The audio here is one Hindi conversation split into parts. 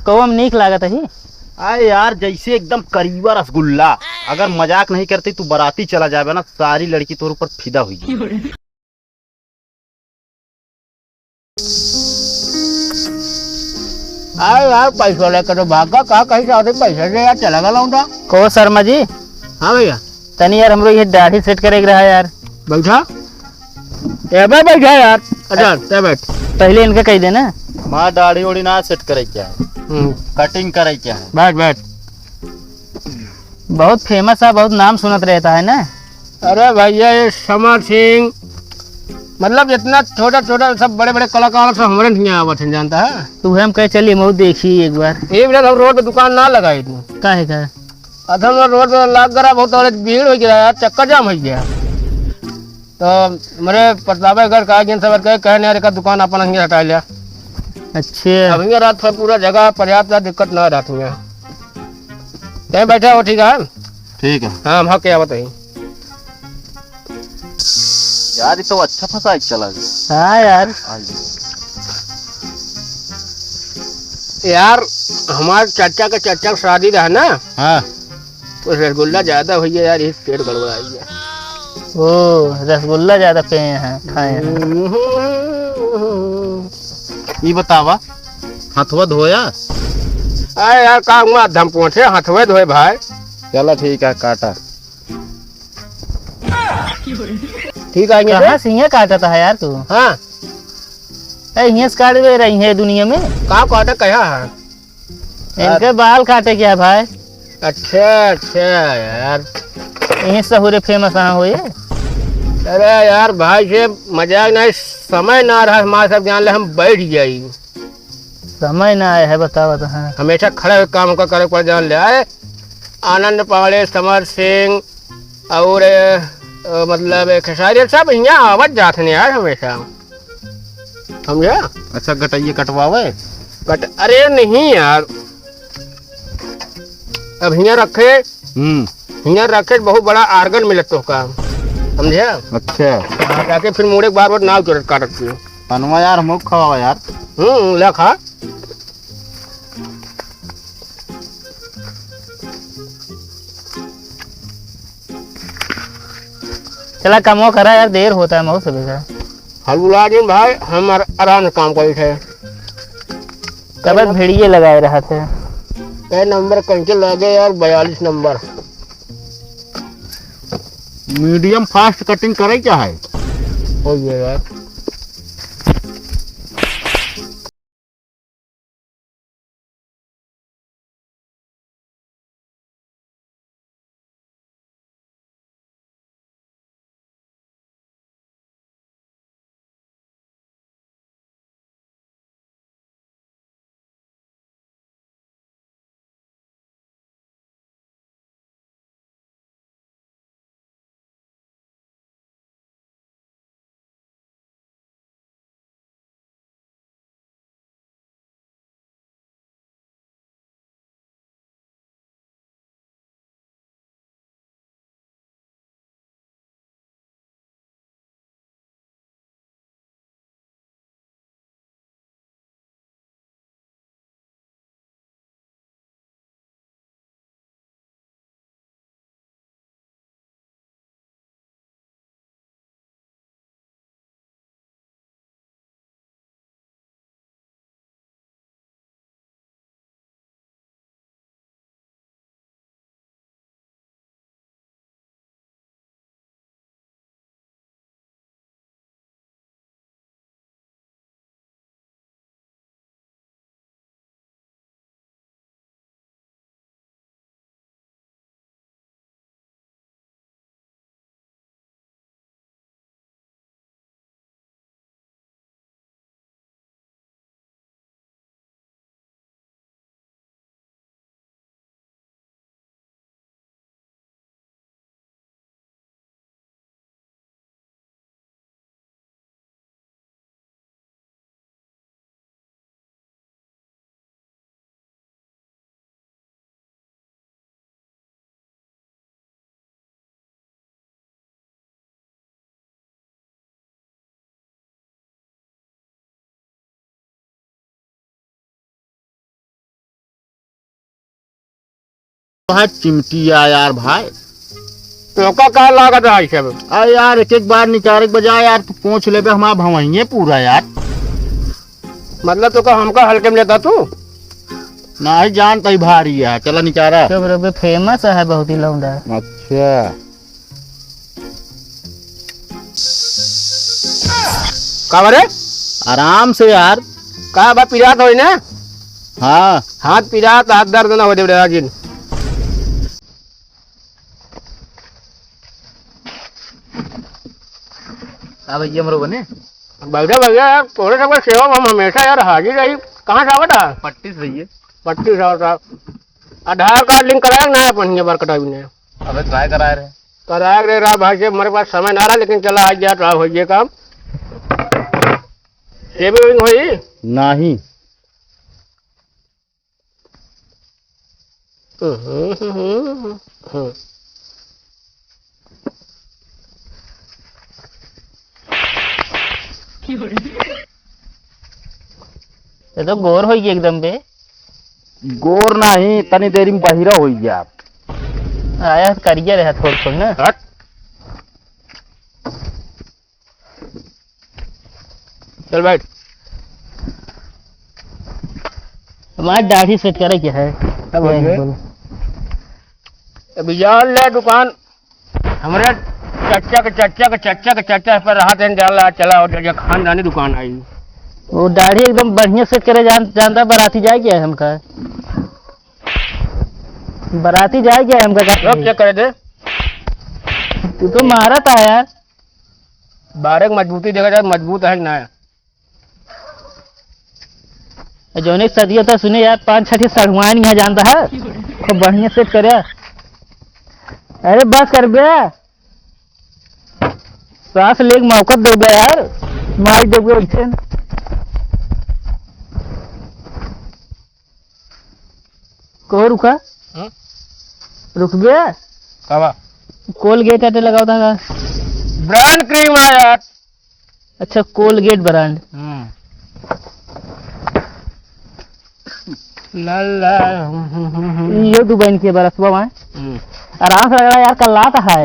कौम नीक लागत है। अरे यार जैसे एकदम करीबा रसगुल्ला। अगर मजाक नहीं करती तू बाराती चला जावे ना, सारी लड़की तोर ऊपर फिदा हुई। अरे यार पैसा लेकर तो भागा कहा कहीं से पैसे दे यार चला गया लौंडा। को शर्मा जी, हाँ भैया तनी यार हमरो ये दाढ़ी सेट करे रहा यार। बैठा ए बे बैठा यार। अच्छा ते बैठ। पहले इनका कह देना। माँ दाढ़ी उड़ी ना सेट करे क्या है, कटिंग करे क्या है। बैठ बैठ। बहुत फेमस है, बहुत नाम सुनत रहता है ना। अरे भैया ये समर सिंह मतलब जितना छोटा छोटा सब बड़े बड़े कलाकार सब हमारे नहीं आवत हैं जानता है। तू हम कह चलिए मऊ देखी एक बार। एक मिनट हम रोड पे दुकान ना लगाई इतनी। काहे का? अधम रोड पे लाग गया बहुत और भीड़ हो गया यार, चक्कर जाम हो गया। तो मेरे प्रतापे घर का जिन सब कहने यार का दुकान अपन हिंगे हटा लिया। अच्छा अब हिंगे रात भर पूरा जगह पर्याप्त दिक्कत ना रहती है। कहीं बैठा हो ठीक है। ठीक है हाँ हम क्या बताइए यार, ये तो अच्छा फंसा चला गया। हाँ यार, यार हमारे चाचा का शादी रहा ना, हाँ तो रसगुल्ला ज्यादा हुई है यार, इस पेट गड़बड़ाई है। ओ रसगुल्ला ज्यादा पे हैं खाए हैं। ये बतावा हथवा धोया। अरे यार का हुआ धम पहुंचे हथवे धोए भाई। चला ठीक है, काटा। ठीक है कहाँ से हियाँ काटता है यार तू? हाँ हियाँ से काट भी रही है दुनिया में। कहाँ काटे कहा है। इनके बाल काटे क्या भाई? अच्छा अच्छा यार। यही सहुरे फेमस कहाँ हुए? अरे यार भाई से मजाक नहीं, समय ना रहा हमारे सब जान ले हम बैठ जाई। समय ना आया है बताओ तो। हाँ हमेशा खड़े हुए काम का करे पर जान ले आए। आनंद पांडे, समर सिंह और मतलब खेसारी सब यहाँ आवत जाते हैं यार हमेशा, समझा। अच्छा गटैये कटवावे। बट अरे नहीं यार, अब यहाँ रखे यहाँ रखे बहुत बड़ा आर्गन मिलत तो का, समझा। अच्छा जाके फिर मुड़े बार बार नाव चोरत काटत की। पनवा यार मुख खवावा यार। ले खा। चला कमो करा यार, देर होता है मऊ सुबह का। हलुला दिन भाई हम आराम से काम करे थे। कब भेड़िए लगाए रहा थे। ये नंबर कंचे लगे यार 42 नंबर। मीडियम फास्ट कटिंग करे क्या है। हो गया यार। भाई चिमटिया यार भाई। तो का लागत है सब? अरे यार एक एक बार निकाले के बजाय यार तू पूछ ले बे हमारा भवइये पूरा यार। मतलब तो का हमका हल्के में लेता तू? नहीं जानता ही भारी है, चला निकारा। तो बराबर फेमस है बहुत ही लौंडा। अच्छा का बरे? आराम से यार। का बा पिरात होई ना? हाँ हाथ पिरात, हाथ दर्द ना हो दे बड़ा जिन। अब ये मरो बने बैठा भैया यार, थोड़े सब सेवा में हम हमेशा यार हाजिर रही। कहाँ से आवता? पट्टी से रही है। पट्टी से आवता। आधार कार्ड लिंक कराया ना अपन ये बार कटावी ने? अबे ट्राई करा रहे। कराया रे रहा भाई से, हमारे पास समय ना रहा, लेकिन चला आज जा रहा हो ये काम। सेविंग हुई नहीं। ये तो गोर हो गई एकदम बे। गोर नहीं, तनी देरी में बहिरा हो गया। आया करिए रहा थोड़ थोड़ ना। हट। चल बैठ। हमारी दाढ़ी सेट करे क्या है? अब हो गए? अभी जान ले दुकान हमारे चच्चा पर रहा थे डाल चला और खानदानी दुकान आई। वो दाढ़ी एकदम बढ़िया सेट करे जानता बाराती जाए क्या है हमका? बाराती जाए क्या है हमका? रोक चेक करे दे। तू तो मारा था यार। बारह की मजबूती देखा जाए, मजबूत है ना? जौन एक सदी होता सुने यार, 5-6 सड़ुआन यहाँ जानता है तो बढ़िया सेट करे। अरे बस कर बे, सांस ले मौका दे बे यार, मार देगे उसे। को रुका? रुक गया। कावा कोलगेट आटे लगाओ था। ब्रांड क्रीम है यार। अच्छा कोलगेट ब्रांड। लाला ये दुबई के बरसवा वहाँ आराम से रगड़ा यार, कल लाता है।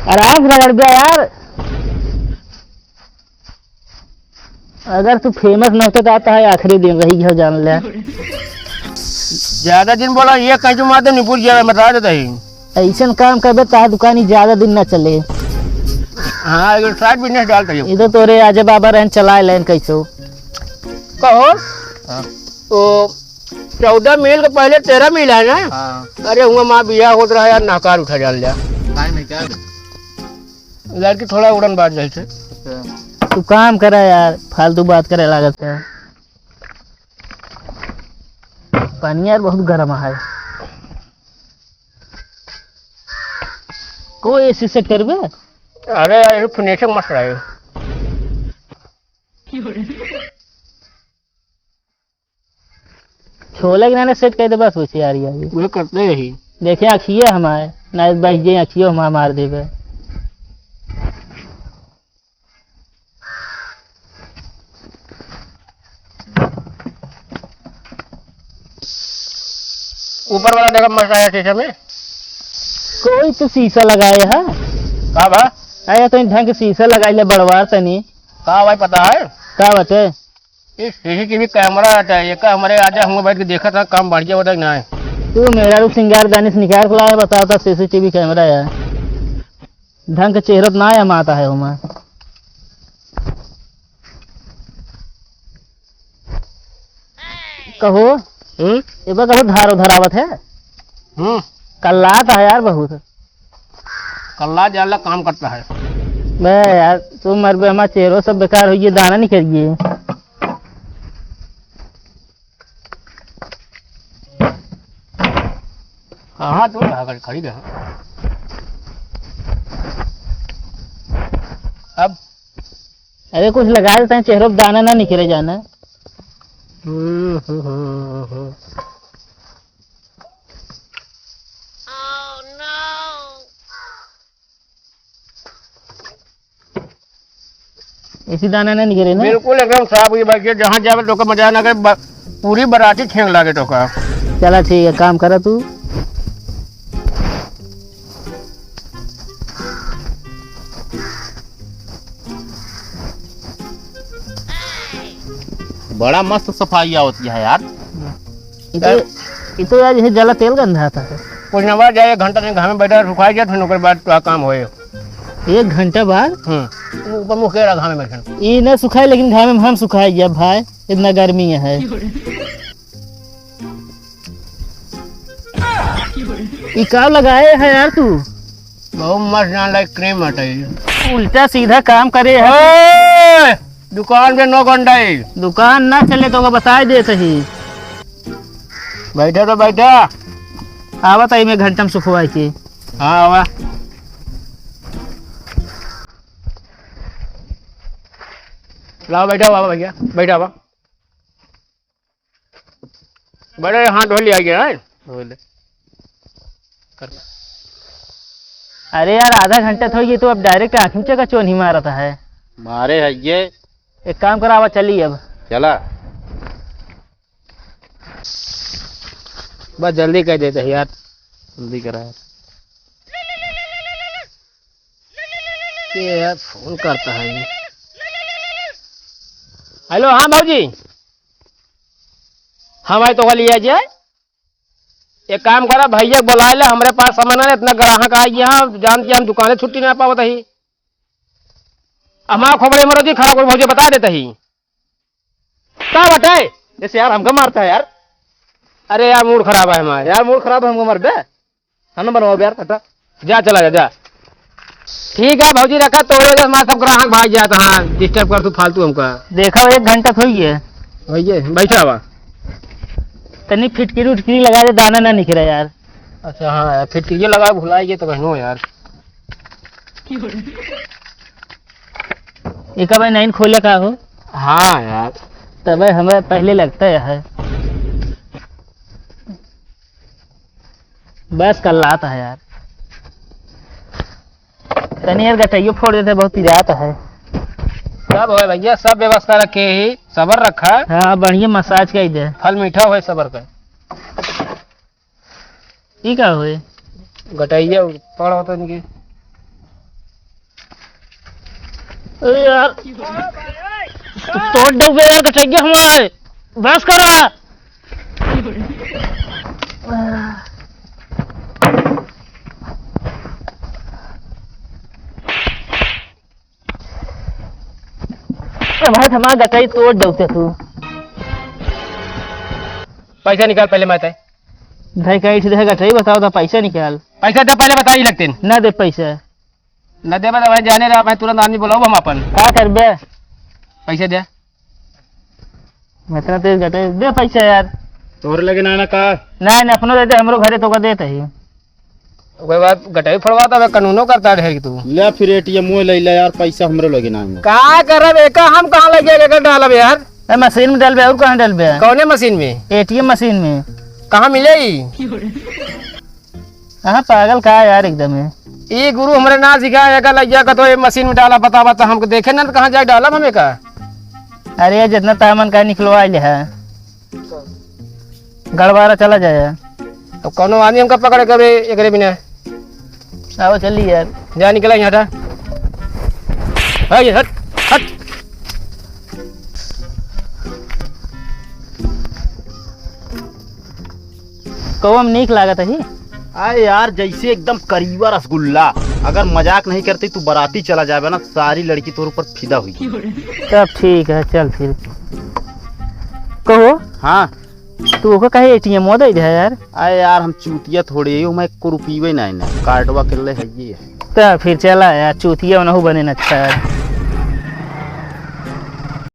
आराम से रगड़ गया यार। अगर तू फेमस न होते तो आता है आखिरी दिन रही हो जान ले। ज्यादा दिन बोला ये कहीं माते निपुर जाए बता देता ही। ऐसा काम कर तार दुकान ही ज्यादा दिन न चले। हाँ अगर साइड बिजनेस डालता है इधर तोरे आजे बाबा रहन चलाए लेन कैसो कहो। तो 14 मील के पहले 13 मील है ना? अरे हुआ माँ बिया होत रहा यार, नाकार उठा डाल दिया। लड़की थोड़ा उड़न बाज रही थे। तू काम करा यार, फालतू बात करे लागत है। पानी यार बहुत गर्म है। को ऐसी से करबे? अरे यार फिनिशिंग मस्त रहे। छोले के नाने सेट कर दे बस वैसे यार। यार वो करते यही। देखे आखिए हमारे ना बच जाए, आखियो हमारा मार देवे। ऊपर वाला देखा मस्त आया शीशे में। कोई तो शीशा लगाए है। कहा भा? आया तो ढंग के शीशा लगाए ले बड़वार तनी। कहा भाई पता है? का बते? इस सीसीटीवी कैमरा चाहिए का हमारे आजा हम बैठ के देखा था, काम बढ़िया होता ना है। तू मेरा रूप सिंगार दानिश निकाल के लाया बताओ तो सीसीटीवी कैमरा है ढंग के चेहरा ना आया माता है हमारा। कहो ये बार कहो धार उधर आवत है। कल्लात है यार बहुत। कल्ला जाला काम करता है। मैं यार तुम मर बे, हमारा चेहरा सब बेकार हुई, दाना नहीं करिए। हाँ तो खड़ी रहा। अब अरे कुछ लगा देते हैं चेहरों पे, दाना ना निकले जाना। इसी दाना ना निकले ना। बिल्कुल एकदम साफ हुई भाई, जहाँ जावे लोग मजा ना करे। पूरी बराती छेंग लागे तो का। चला ठीक है, काम करा तू। बड़ा मस्त सफाई होती है यार। ये तो यार यही जला तेल गंधा था। कुछ न बाद जाए, 1 घंटा नहीं घर में बैठा रुकाई जाए, फिर ओकर बाद तो काम होए। 1 घंटा बाद ऊपर मुँह के घाम में बैठन। ये न सुखाए, लेकिन घाम में हम सुखाए जब भाई इतना गर्मी है। ये का लगाए है यार तू? बहुत मस्त जान लाइक क्रीम हटाई। उल्टा सीधा काम करे है। दुकान पे 9 घंटा है। दुकान ना चले तो बता देते ही। बैठा तो बैठा। आवत आई में घंटा में सुखवाई के। हाँ आवा। लाओ बैठा बाबा भैया, बैठा बा। बड़े हाथ धो लिया गया है। अरे यार आधा घंटा तो ये तो अब डायरेक्ट आँख में क्यों नहीं मारता है? मारे है ये। एक काम करा, आवा चली अब। चला बस जल्दी कह देते हैं यार। जल्दी करा यार। ये यार फोन करता है ये। हेलो, हाँ भाजी। हाँ भाई तो लिया जाए। एक काम करा, भैया बुला ले, हमारे पास सामान है, इतना ग्राहक आ गया, जानती हम दुकानें छुट्टी नहीं पावत ही। हमारा खोपड़े में रोजी खराब हो, मुझे बता देता ही। क्या बताए? जैसे यार हमको मारता है यार। अरे यार मूड खराब है हमारे। यार मूड खराब है, हमको मार बे। हम बनवाओ यार, हटा। जा चला जा जा। ठीक है भौजी, रखा तोड़े वजह हमारा सब ग्राहक भाग जाता है। डिस्टर्ब कर तू फालतू हमका। देखा 1 घंटा तो ही है। भैया बैठा हुआ। तनी फिटकिरी उटकिरी लगा दे, दाना ना निकले यार। अच्छा हाँ यार, फिर ये लगा भुलाइए तो बहनों यार। एक बार नहीं खोले का हो। हाँ यार, तब हमें पहले लगता है बस कल आता है यार। तनी यार गटाइयो फोड़ देते, बहुत जाता है। सब है भैया, सब व्यवस्था रखे ही, सबर रखा। हाँ बढ़िया मसाज का इधर। फल मीठा हुए सबर का। ठीक है हुए गटाइया पड़ होता इनकी। अरे यार तोड़ दोगे यार गटाइया हमारे। बस करा। भाई हमारा गटाई तोड़ दोगे तू। पैसा निकाल पहले मैं। भाई कहीं से गटाई बताओ तो पैसा निकाल। पैसा तो पहले बता ही लगते ना दे पैसा। न दे भाई, जाने रहा भाई, तुरंत आदमी बुलाओ हम अपन। क्या कर बे? पैसे दे। मतलब तेज गटाई दे पैसा यार। तोर लगे ना का ना ना अपनो दे दे, हमरो घरे तो का देते ही। कोई बात गटाई फड़वाता है, कानूनो करता है ढेर तू। ले फिर एटीएम ले ले यार, पैसा हमरे लगे ना। का करब एका, हम कहां लगे लेकर डालब यार? मशीन में डालबे और कहां डालबे? कौने मशीन में? एटीएम मशीन में। कहां मिलेगी? हाँ पागल का यार एकदम है। ये गुरु हमारे ना सिखाया का लग जाएगा तो ये मशीन में डाला, बता बता हमको देखे ना तो कहाँ जाए डाला हमें का। अरे यार जितना तामन का निकलवा ले है, गड़बारा चला जाए तो कौनो आदमी हमका पकड़ करे एकरे बिना। आओ चलिए यार। जा निकला यहाँ था। हट हट। कौम नीक लागत है। अरे यार जैसे एकदम करीबा रसगुल्ला। अगर मजाक नहीं करती तू बाराती चला जाए ना, सारी लड़की तोर ऊपर फिदा हुई। तब ठीक है, चल फिर कहो। हाँ तू को कहे एटीएम मो दे है यार। अरे यार हम चूतिया थोड़ी है, मैं को रुपीवे नहीं ना, कार्डवा के लिए है ये। तब फिर चला यार, चूतिया ना हो बने न अच्छा यार।